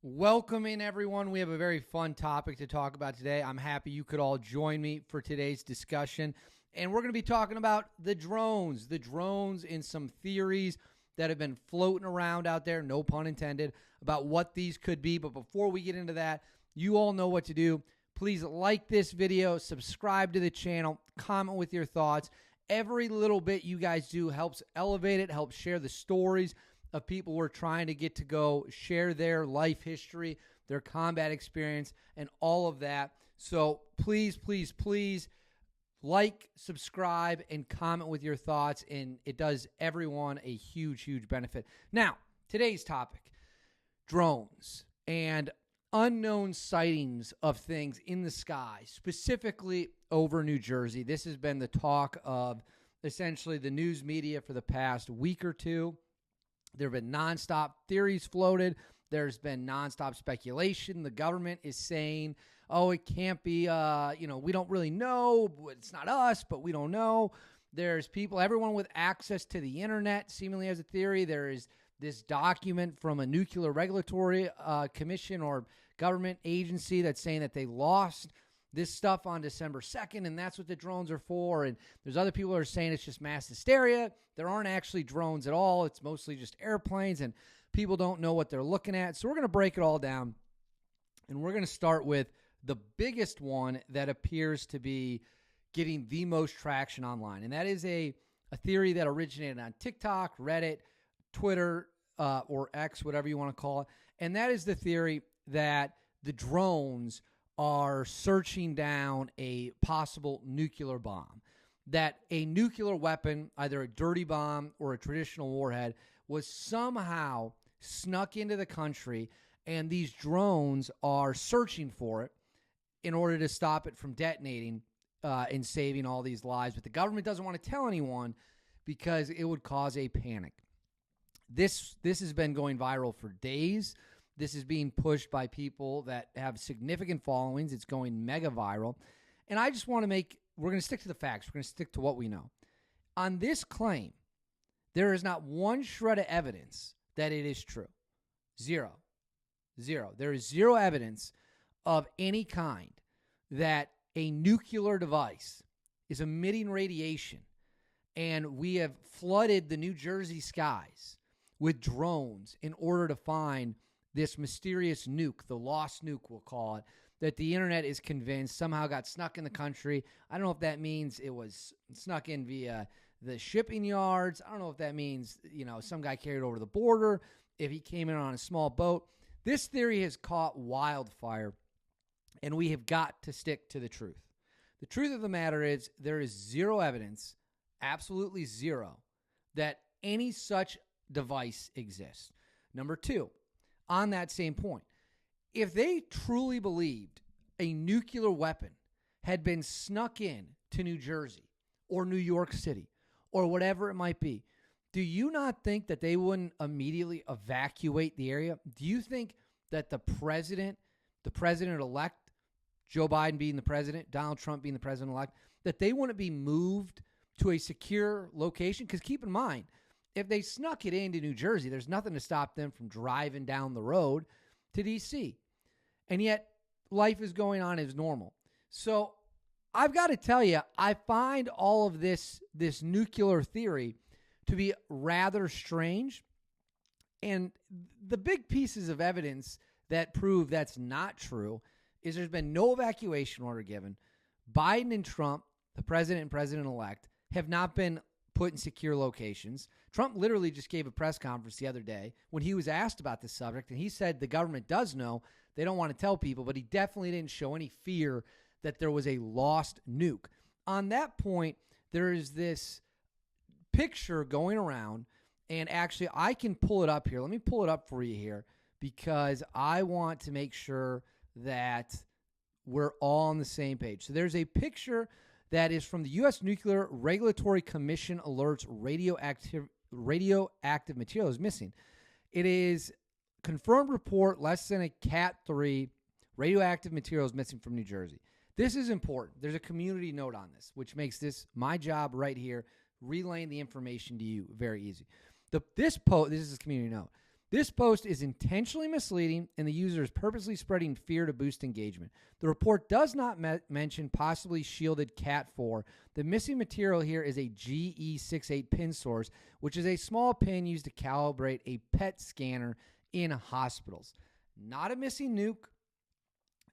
Welcome in, everyone. We have a very fun topic to talk about today. I'm happy you could all join me for today's discussion. And we're going to be talking about the drones and some theories that have been floating around out there, no pun intended, about what these could be. But before we get into that, you all know what to do. Please like this video, subscribe to the channel, comment with your thoughts. Every little bit you guys do helps elevate it, helps share the stories of people who are trying to get to go share their life history, their combat experience, and all of that. So please, please, please like, subscribe, and comment with your thoughts, and it does everyone a huge, huge benefit. Now, today's topic, drones and unknown sightings of things in the sky, specifically over New Jersey. This has been the talk of essentially the news media for the past week or two. There have been nonstop theories floated. There's been nonstop speculation. The government is saying, oh, it can't be, we don't really know. It's not us, but we don't know. There's people, everyone with access to the internet seemingly has a theory. There is this document from a nuclear regulatory commission or government agency that's saying that they lost this stuff on December 2nd, and that's what the drones are for. And there's other people who are saying it's just mass hysteria. There aren't actually drones at all. It's mostly just airplanes, and people don't know what they're looking at. So we're going to break it all down, and we're going to start with the biggest one that appears to be getting the most traction online, and that is a theory that originated on TikTok, Reddit, Twitter, or X, whatever you want to call it, and that is the theory that the drones are searching down a possible nuclear bomb, that a nuclear weapon, either a dirty bomb or a traditional warhead, was somehow snuck into the country, and these drones are searching for it in order to stop it from detonating and saving all these lives. But the government doesn't want to tell anyone because it would cause a panic. This has been going viral for days. This is being pushed by people that have significant followings. It's going mega viral. And I just want to we're going to stick to the facts. We're going to stick to what we know. On this claim, there is not one shred of evidence that it is true. Zero. There is zero evidence of any kind that a nuclear device is emitting radiation, and we have flooded the New Jersey skies with drones in order to find this mysterious nuke, the lost nuke we'll call it, that the internet is convinced somehow got snuck in the country. I don't know if that means it was snuck in via the shipping yards. I don't know if that means, some guy carried it over the border, if he came in on a small boat. This theory has caught wildfire, and we have got to stick to the truth. The truth of the matter is there is zero evidence, absolutely zero, that any such device exists. Number two, on that same point, if they truly believed a nuclear weapon had been snuck in to New Jersey or New York City or whatever it might be, do you not think that immediately evacuate the area? Do you think that the president-elect, Joe Biden being the president, Donald Trump being the president-elect, that they wouldn't be moved to a secure location? Because keep in mind, if they snuck it into New Jersey, there's nothing to stop them from driving down the road to D.C. And yet, life is going on as normal. So I've got to tell you, I find all of this nuclear theory to be rather strange. And the big pieces of evidence that prove that's not true is there's been no evacuation order given. Biden and Trump, the president and president-elect, have not been put in secure locations. Trump literally just gave a press conference the other day when he was asked about this subject, and he said the government does know. They don't want to tell people, but he definitely didn't show any fear that there was a lost nuke. On that point, there is this picture going around, and actually I can pull it up here. Let me pull it up for you here because I want to make sure that we're all on the same page. So there's a picture that is from the U.S. Nuclear Regulatory Commission alerts radioactive material is missing. It is confirmed report less than a Cat 3 radioactive material is missing from New Jersey. This is important. There's a community note on this, which makes this my job right here, relaying the information to you very easy. This is a community note. This post is intentionally misleading, and the user is purposely spreading fear to boost engagement. The report does not mention possibly shielded Cat 4. The missing material here is a GE68 pin source, which is a small pin used to calibrate a PET scanner in hospitals. Not a missing nuke,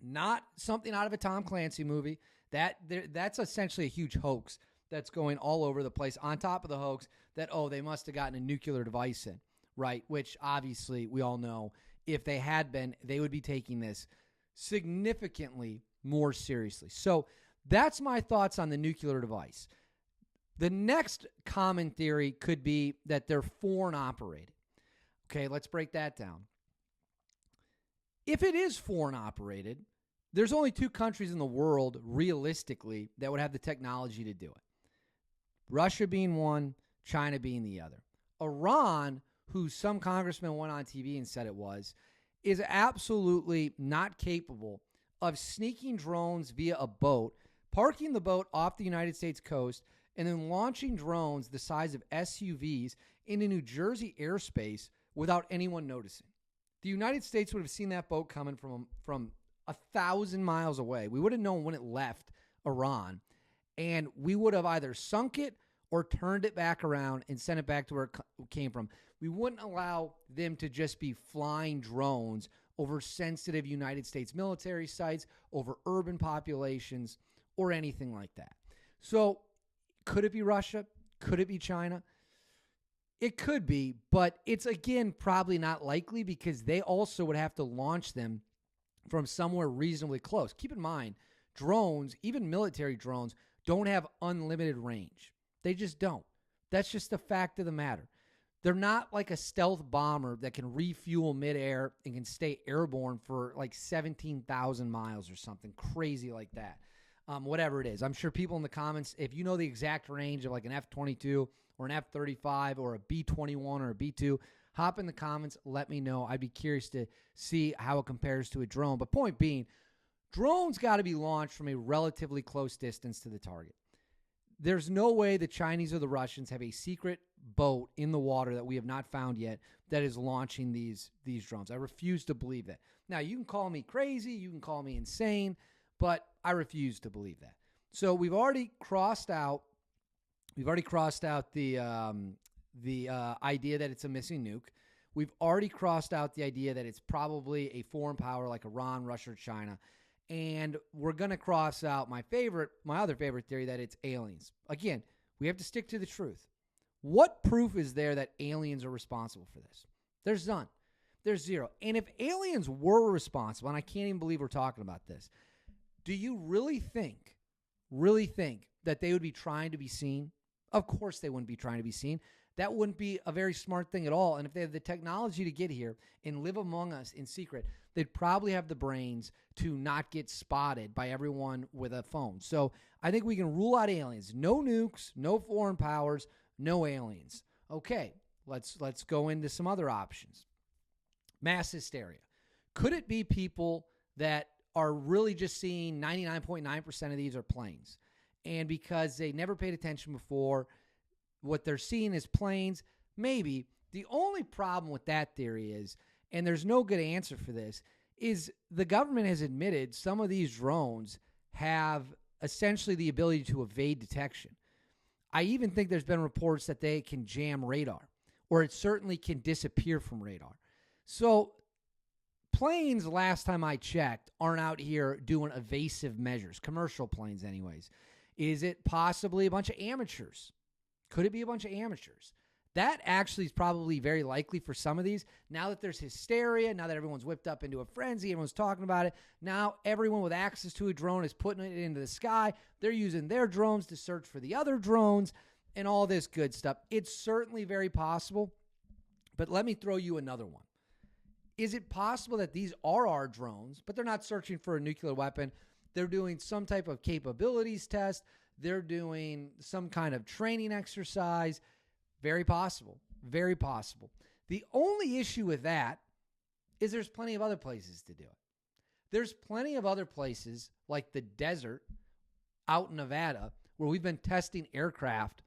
not something out of a Tom Clancy movie. That's essentially a huge hoax that's going all over the place, on top of the hoax that, they must have gotten a nuclear device in. Right, which obviously we all know if they had been, they would be taking this significantly more seriously. So that's my thoughts on the nuclear device. The next common theory could be that they're foreign operated. Okay, let's break that down. If it is foreign operated, there's only 2 countries in the world, realistically, that would have the technology to do it. Russia being one, China being the other. Iran, who some congressman went on TV and said it was, is absolutely not capable of sneaking drones via a boat, parking the boat off the United States coast, and then launching drones the size of SUVs into New Jersey airspace without anyone noticing. The United States would have seen that boat coming from 1,000 miles away. We would have known when it left Iran, and we would have either sunk it or turned it back around and sent it back to where it came from. We wouldn't allow them to just be flying drones over sensitive United States military sites, over urban populations, or anything like that. So could it be Russia? Could it be China? It could be, but it's, again, probably not likely because they also would have to launch them from somewhere reasonably close. Keep in mind, drones, even military drones, don't have unlimited range. They just don't. That's just the fact of the matter. They're not like a stealth bomber that can refuel midair and can stay airborne for like 17,000 miles or something crazy like that. Whatever it is. I'm sure people in the comments, if you know the exact range of like an F-22 or an F-35 or a B-21 or a B-2, hop in the comments, let me know. I'd be curious to see how it compares to a drone. But point being, drones got to be launched from a relatively close distance to the target. There's no way the Chinese or the Russians have a secret boat in the water that we have not found yet that is launching these drones. I refuse to believe that. Now, you can call me crazy, you can call me insane, but I refuse to believe that. So we've already crossed out the idea that it's a missing nuke. We've already crossed out the idea that it's probably a foreign power like Iran, Russia, or China. And we're going to cross out my other favorite theory, that it's aliens. Again, we have to stick to the truth. What proof is there that aliens are responsible for this? There's none. There's zero. And if aliens were responsible, and I can't even believe we're talking about this, do you really think that they would be trying to be seen? Of course they wouldn't be trying to be seen. That wouldn't be a very smart thing at all. And if they had the technology to get here and live among us in secret, they'd probably have the brains to not get spotted by everyone with a phone. So I think we can rule out aliens. No nukes, no foreign powers, no aliens. Okay, let's go into some other options. Mass hysteria. Could it be people that are really just seeing 99.9% of these are planes? And because they never paid attention before, what they're seeing is planes? Maybe. The only problem with that theory is, and there's no good answer for this, is the government has admitted some of these drones have essentially the ability to evade detection. I even think there's been reports that they can jam radar, or it certainly can disappear from radar. So planes, last time I checked, aren't out here doing evasive measures, commercial planes anyways. Is it possibly a bunch of amateurs? Could it be a bunch of amateurs? That actually is probably very likely for some of these. Now that there's hysteria, now that everyone's whipped up into a frenzy, everyone's talking about it, now everyone with access to a drone is putting it into the sky. They're using their drones to search for the other drones and all this good stuff. It's certainly very possible, but let me throw you another one. Is it possible that these are our drones, but they're not searching for a nuclear weapon? They're doing some type of capabilities test. They're doing some kind of training exercise. Very possible. Very possible. The only issue with that is there's plenty of other places to do it. There's plenty of other places like the desert out in Nevada where we've been testing aircraft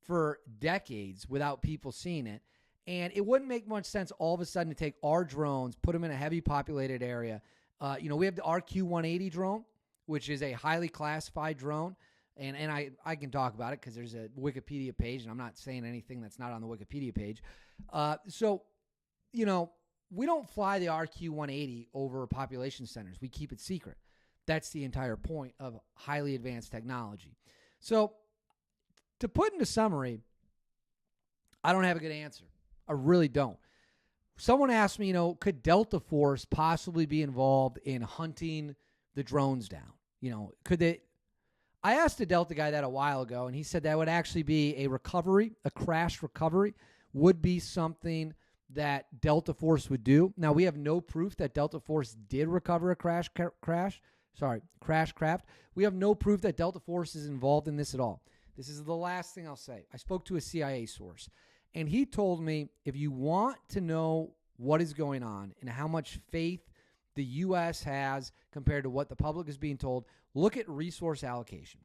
for decades without people seeing it. And it wouldn't make much sense all of a sudden to take our drones, put them in a heavy populated area. We have the RQ-180 drone, which is a highly classified drone. And I can talk about it because there's a Wikipedia page, and I'm not saying anything that's not on the Wikipedia page. We don't fly the RQ-180 over population centers. We keep it secret. That's the entire point of highly advanced technology. So to put into summary, I don't have a good answer. I really don't. Someone asked me, could Delta Force possibly be involved in hunting the drones down? Could they? I asked a Delta guy that a while ago, and he said that would actually be a crash recovery would be something that Delta Force would do. Now, we have no proof that Delta Force did recover a crash craft. We have no proof that Delta Force is involved in this at all. This is the last thing I'll say. I spoke to a CIA source, and he told me if you want to know what is going on and how much faith the U.S. has compared to what the public is being told, look at resource allocation.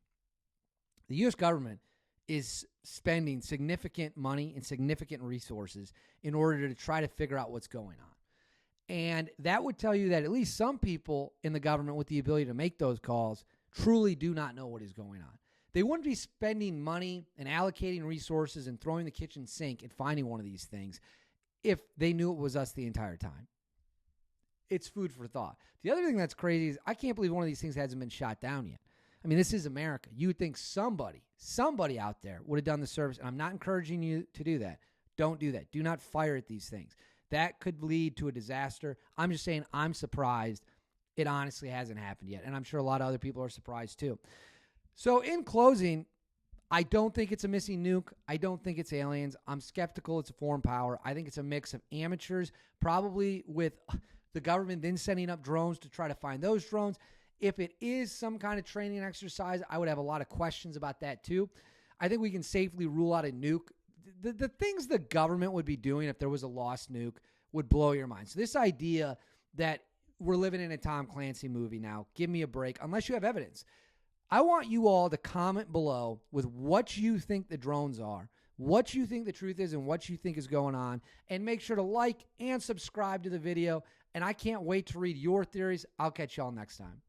The U.S. government is spending significant money and significant resources in order to try to figure out what's going on. And that would tell you that at least some people in the government with the ability to make those calls truly do not know what is going on. They wouldn't be spending money and allocating resources and throwing the kitchen sink and finding one of these things if they knew it was us the entire time. It's food for thought. The other thing that's crazy is I can't believe one of these things hasn't been shot down yet. I mean, this is America. You would think somebody out there would have done the service, and I'm not encouraging you to do that. Don't do that. Do not fire at these things. That could lead to a disaster. I'm just saying I'm surprised it honestly hasn't happened yet, and I'm sure a lot of other people are surprised too. So in closing, I don't think it's a missing nuke. I don't think it's aliens. I'm skeptical it's a foreign power. I think it's a mix of amateurs, probably with the government then sending up drones to try to find those drones. If it is some kind of training exercise, I would have a lot of questions about that too. I think we can safely rule out a nuke. The things the government would be doing if there was a lost nuke would blow your mind. So this idea that we're living in a Tom Clancy movie now, give me a break, unless you have evidence. I want you all to comment below with what you think the drones are, what you think the truth is, and what you think is going on. And make sure to like and subscribe to the video. And I can't wait to read your theories. I'll catch y'all next time.